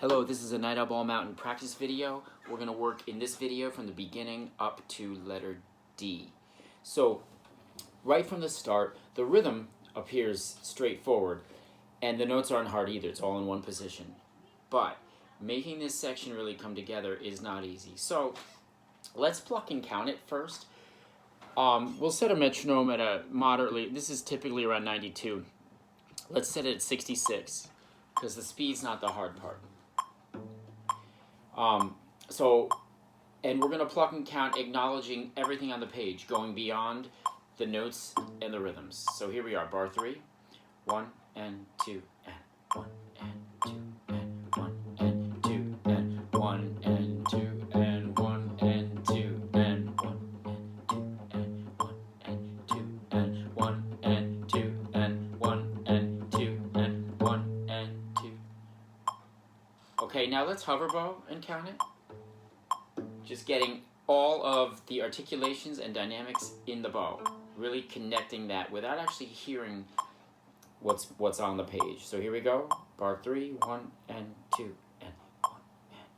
Hello, this is a Night Owl Ball Mountain practice video. We're going to work in this video from the beginning up to letter D. So, right from the start, the rhythm appears straightforward, and the notes aren't hard either. It's all in one position. But making this section really come together is not easy. So, let's pluck and count it first. We'll set a metronome at a moderately, this is typically around 92. Let's set it at 66, because the speed's not the hard part. And we're going to pluck and count, acknowledging everything on the page, going beyond the notes and the rhythms. So here we are, bar 3, 1 and 2 and 1 and 2 and 1 and 2 and 1 and 2 and 1 and 2 and 1 and 2 and 1 and 2 and 1 and 2 and 1 and 2 and 1 and 2. Okay, now let's hover bow and count it. Just getting all of the articulations and dynamics in the bow. Really connecting that without actually hearing what's on the page. So here we go. Bar 3, 1 and 2 and 1 and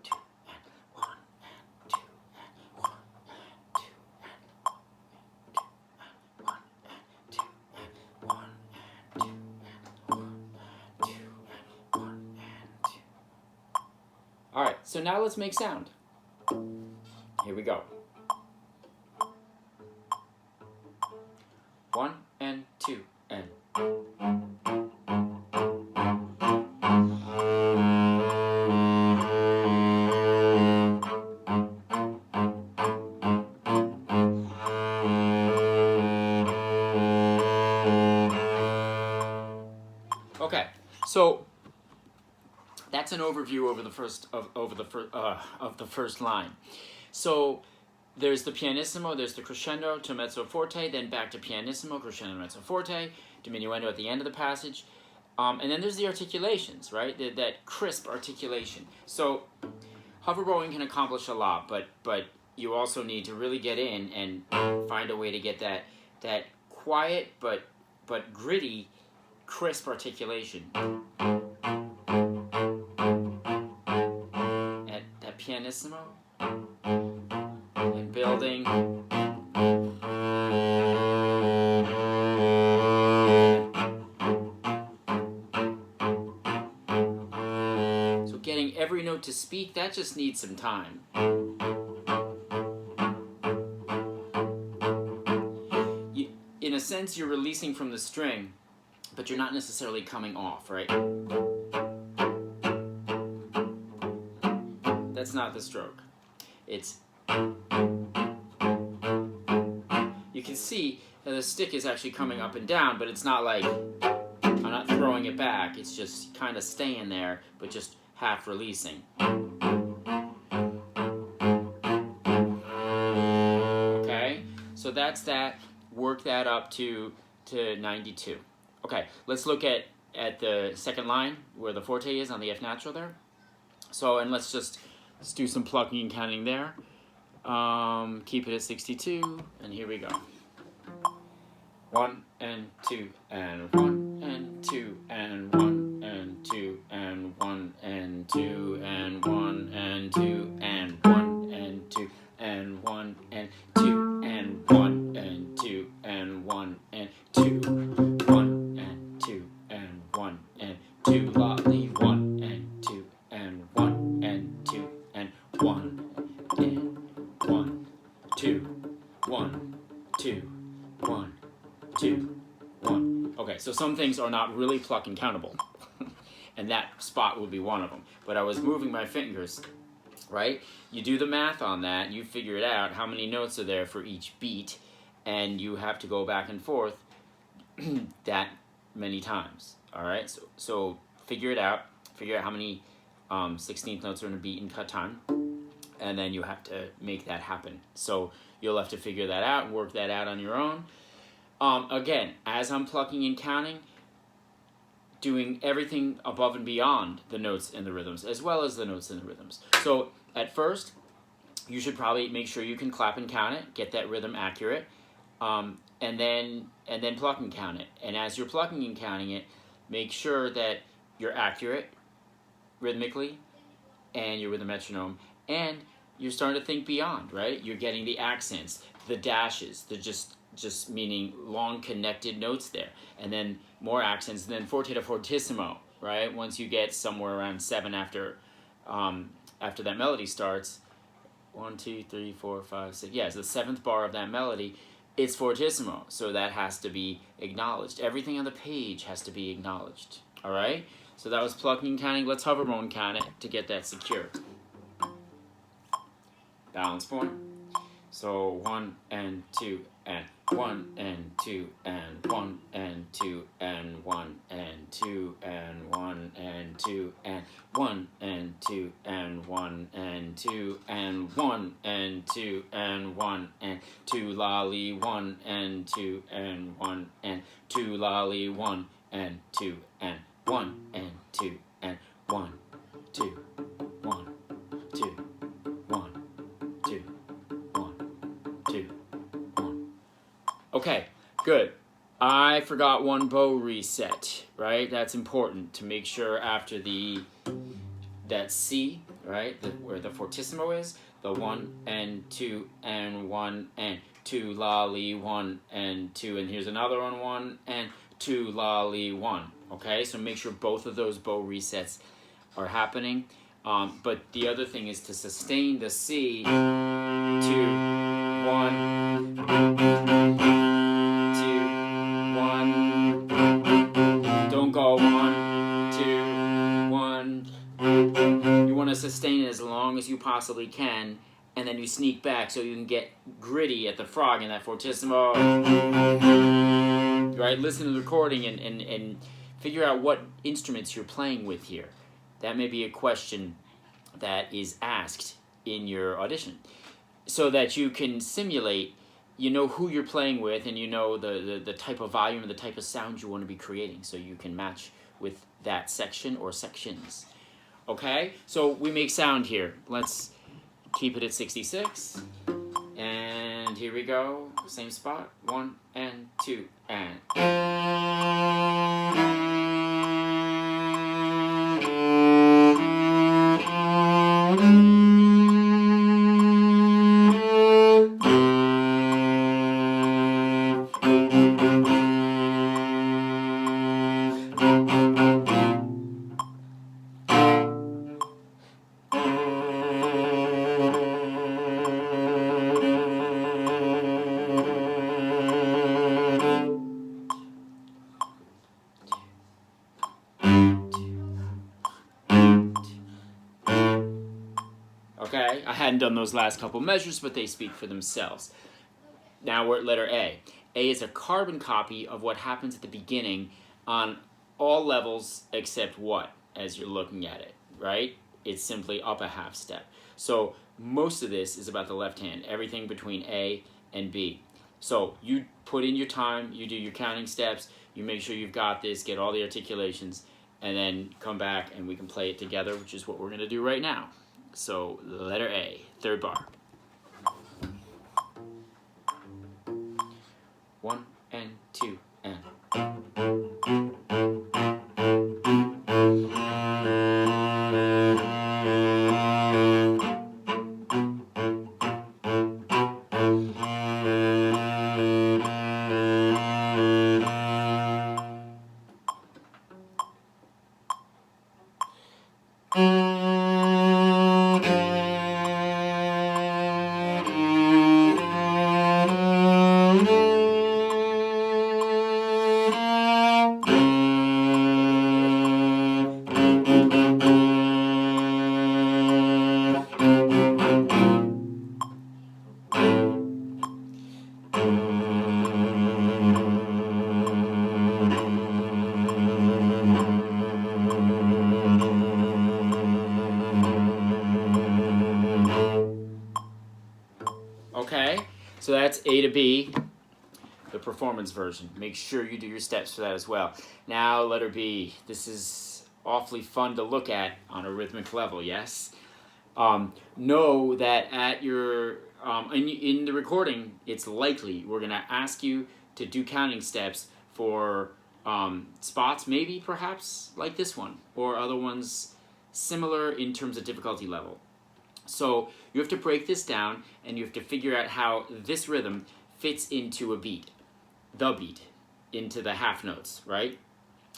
2 and 1 and 2 and 1 and 2 and 1 and 2 and 1 and 2 and 1 and 2 and 1 and 2 and 2 and 1 and 2. Alright, so now let's make sound. Here we go. 1 and 2 and. Okay, so that's an overview over the first line. So there's the pianissimo, there's the crescendo to mezzo forte, then back to pianissimo, crescendo, mezzo forte, diminuendo at the end of the passage, and then there's the articulations, right? That crisp articulation. So hover bowing can accomplish a lot, but you also need to really get in and find a way to get that quiet but gritty, crisp articulation. At pianissimo and building. So getting every note to speak, that just needs some time. In a sense, you're releasing from the string, but you're not necessarily coming off, right? That's not the stroke. It's... You can see that the stick is actually coming up and down, but it's not like I'm not throwing it back. It's just kind of staying there, but just half releasing. Okay, so that's that. Work that up to 92. Okay, let's look at the second line where the forte is on the F natural there. So, and let's do some plucking and counting there. Keep it at 62, and here we go. 1 and 2 and 1 and 2 and 1 and 2 and 1 and 2 and 1 and 2 and 1 and 2 and 1 and 2 and 1 and 2 and 1 and 2 1 and 2 and 1 and 2 leave 1 and 2 and 1 and 2 and 1 and 1 2 1 2 1 2 1. Okay, so some things are not really pluck and countable, and that spot would be one of them. But I was moving my fingers, right? You do the math on that, you figure it out, how many notes are there for each beat, and you have to go back and forth that many times, all right? So figure it out, figure out how many 16th notes are in a beat in cut time, and then you have to make that happen. So you'll have to figure that out and work that out on your own. Again, as I'm plucking and counting, doing everything above and beyond the notes and the rhythms, as well as the notes and the rhythms. So at first, you should probably make sure you can clap and count it, get that rhythm accurate, and then pluck and count it. And as you're plucking and counting it, make sure that you're accurate rhythmically, and you're with a metronome, and you're starting to think beyond, right? You're getting the accents, the dashes, the just meaning long connected notes there, and then more accents, and then forte to fortissimo, right? Once you get somewhere around 7 after that melody starts, 1, 2, 3, 4, 5, 6. Yeah, it's the 7th bar of that melody. It's fortissimo, so that has to be acknowledged. Everything on the page has to be acknowledged. All right. So that was plucking and counting. Let's hover bone count it to get that secure. Balance point. So 1 and 2 and 1 and 2 and 1 and 2 and 1 and 2 and 1 and 2 and 1 and 2 and 1 and 2 and 1 and 2 and 1 and 2 lolly 1 and 2 and 1 and 2 lolly 1 and 2 and 1 and 2 and 1 2 1 2 1 2 1 2 1. Okay, good. I forgot one bow reset, right? That's important to make sure after that C, right, where the fortissimo is, the 1 and 2 and 1 and 2 lolly 1 and 2, and here's another one, 1 and 2 lolly 1. Okay, so make sure both of those bow resets are happening. But the other thing is to sustain the C to 1, 2, 1. Don't go 1, 2, 1. You want to sustain it as long as you possibly can, and then you sneak back so you can get gritty at the frog in that fortissimo. Right? Listen to the recording and figure out what instruments you're playing with here. That may be a question that is asked in your audition, so that you can simulate, you know who you're playing with, and you know the type of volume and the type of sound you want to be creating, so you can match with that section or sections. Okay? So we make sound here. Let's keep it at 66. And here we go. Same spot. 1 and 2 and. Okay, I hadn't done those last couple measures, but they speak for themselves. Now we're at letter A. A is a carbon copy of what happens at the beginning on all levels except what, as you're looking at it, right? It's simply up a half step. So most of this is about the left hand, everything between A and B. So you put in your time, you do your counting steps, you make sure you've got this, get all the articulations, and then come back and we can play it together, which is what we're going to do right now. So letter A, 3rd bar. 1 and 2 and. Okay, so that's A to B, the performance version. Make sure you do your steps for that as well. Now, letter B. This is awfully fun to look at on a rhythmic level, yes? Know that at your, in the recording, it's likely we're going to ask you to do counting steps for spots, maybe perhaps like this one, or other ones similar in terms of difficulty level. So you have to break this down, and you have to figure out how this rhythm fits into a beat, the beat, into the half notes, right?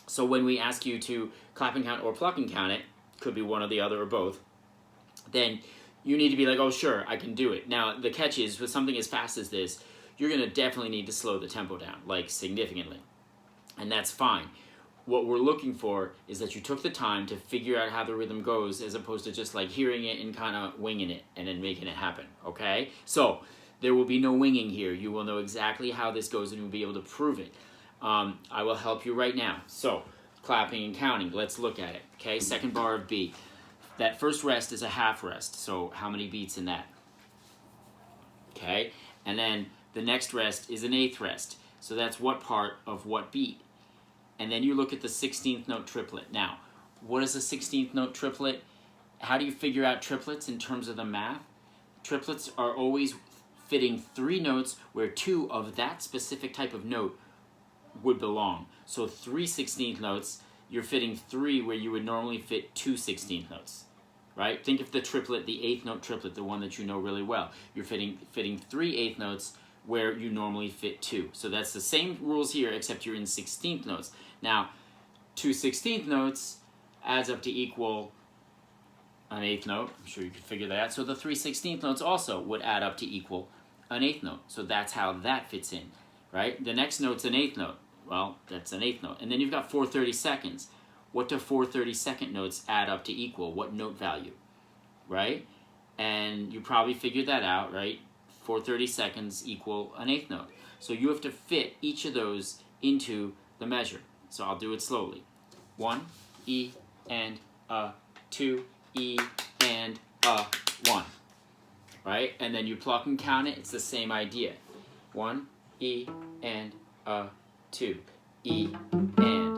So when we ask you to clap and count or pluck and count it, could be one or the other or both, then you need to be like, oh sure, I can do it. Now the catch is, with something as fast as this, you're going to definitely need to slow the tempo down, like significantly. And that's fine. What we're looking for is that you took the time to figure out how the rhythm goes, as opposed to just like hearing it and kind of winging it and then making it happen, okay? So there will be no winging here. You will know exactly how this goes, and you'll be able to prove it. I will help you right now. So clapping and counting, let's look at it, okay? Second bar of B. That first rest is a half rest, so how many beats in that? Okay, and then the next rest is an eighth rest, so that's what part of what beat? And then you look at the 16th note triplet. Now, what is a 16th note triplet? How do you figure out triplets in terms of the math? Triplets are always fitting 3 notes where 2 of that specific type of note would belong. So 3 16th notes, you're fitting 3 where you would normally fit 2 16th notes. Right? Think of the triplet, the 8th note triplet, the one that you know really well. You're fitting 3 8th notes where you normally fit 2. So that's the same rules here, except you're in 16th notes. Now, 2 16th notes adds up to equal an 8th note. I'm sure you could figure that out. So the 3 16th notes also would add up to equal an 8th note. So that's how that fits in, right? The next note's an 8th note. Well, that's an 8th note. And then you've got 4 32nds. What do 4 32nd notes add up to equal? What note value, right? And you probably figured that out, right? 4 32nds equal an 8th note. So you have to fit each of those into the measure. So I'll do it slowly. 1, E, and a, 2, E, and a, 1. Right? And then you pluck and count it. It's the same idea. 1, E, and a, 2, E, and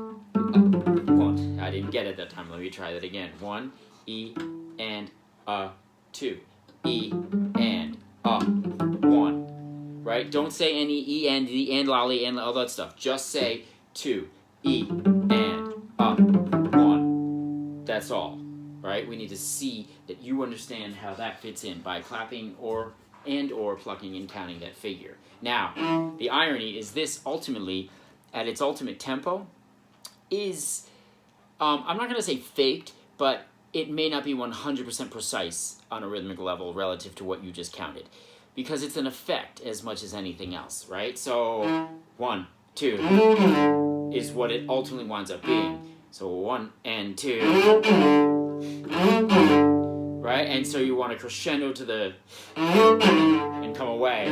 I didn't get it that time. Let me try that again. 1, E, and a, 2, E, and a, 1. Right? Don't say any E, and, the, and, lolly, and all that stuff. Just say 2, E, and a, 1. That's all. Right? We need to see that you understand how that fits in by clapping or plucking and counting that figure. Now, the irony is this ultimately, at its ultimate tempo, is... I'm not going to say faked, but it may not be 100% precise on a rhythmic level relative to what you just counted, because it's an effect as much as anything else, right? So 1, 2 is what it ultimately winds up being. So 1 and 2, right? And so you want to crescendo to the and come away.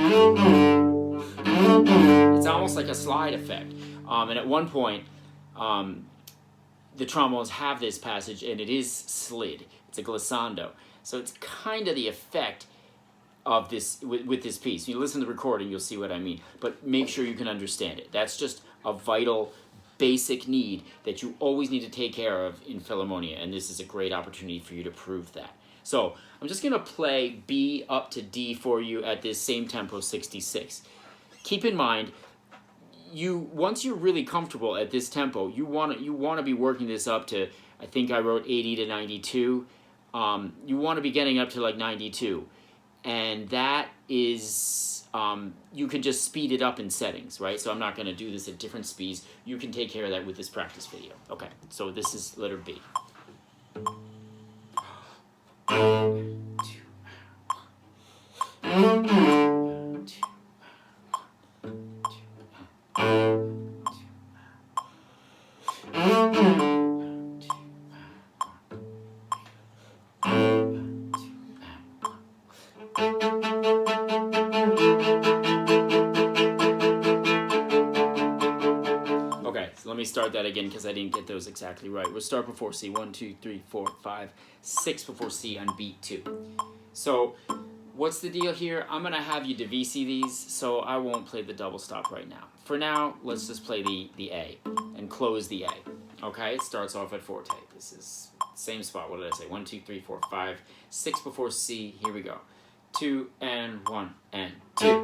It's almost like a slide effect. And at one point, the trombones have this passage, and it is slid. It's a glissando. So it's kind of the effect of this with this piece. When you listen to the recording, you'll see what I mean. But make sure you can understand it. That's just a vital, basic need that you always need to take care of in Philharmonia, and this is a great opportunity for you to prove that. So I'm just going to play B up to D for you at this same tempo, 66. Keep in mind, once you're really comfortable at this tempo, you want to be working this up to, I think I wrote 80 to 92. You want to be getting up to like 92, and that is you can just speed it up in settings, right? So I'm not going to do this at different speeds. You can take care of that with this practice video. Okay, so this is letter B. Okay, so let me start that again because I didn't get those exactly right. We'll start before C. 1, 2, 3, 4, 5, 6 before C on beat 2. So what's the deal here? I'm going to have you divisi these, so I won't play the double stop right now. For now, let's just play the A and close the A. Okay, it starts off at forte. This is same spot. What did I say? 1, 2, 3, 4, 5, 6 before C. Here we go. 2 and 1 and 2.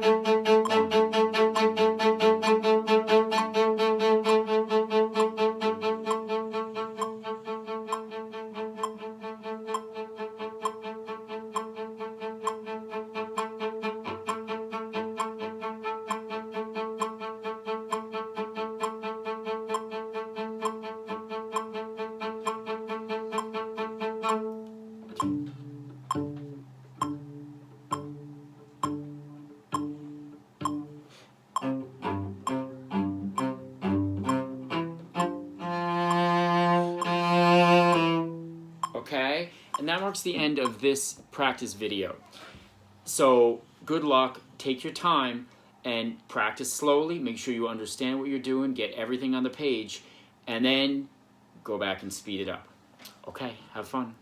1. marks the end of this practice video. So good luck, take your time, and practice slowly. Make sure you understand what you're doing, get everything on the page, and then go back and speed it up. Okay, have fun.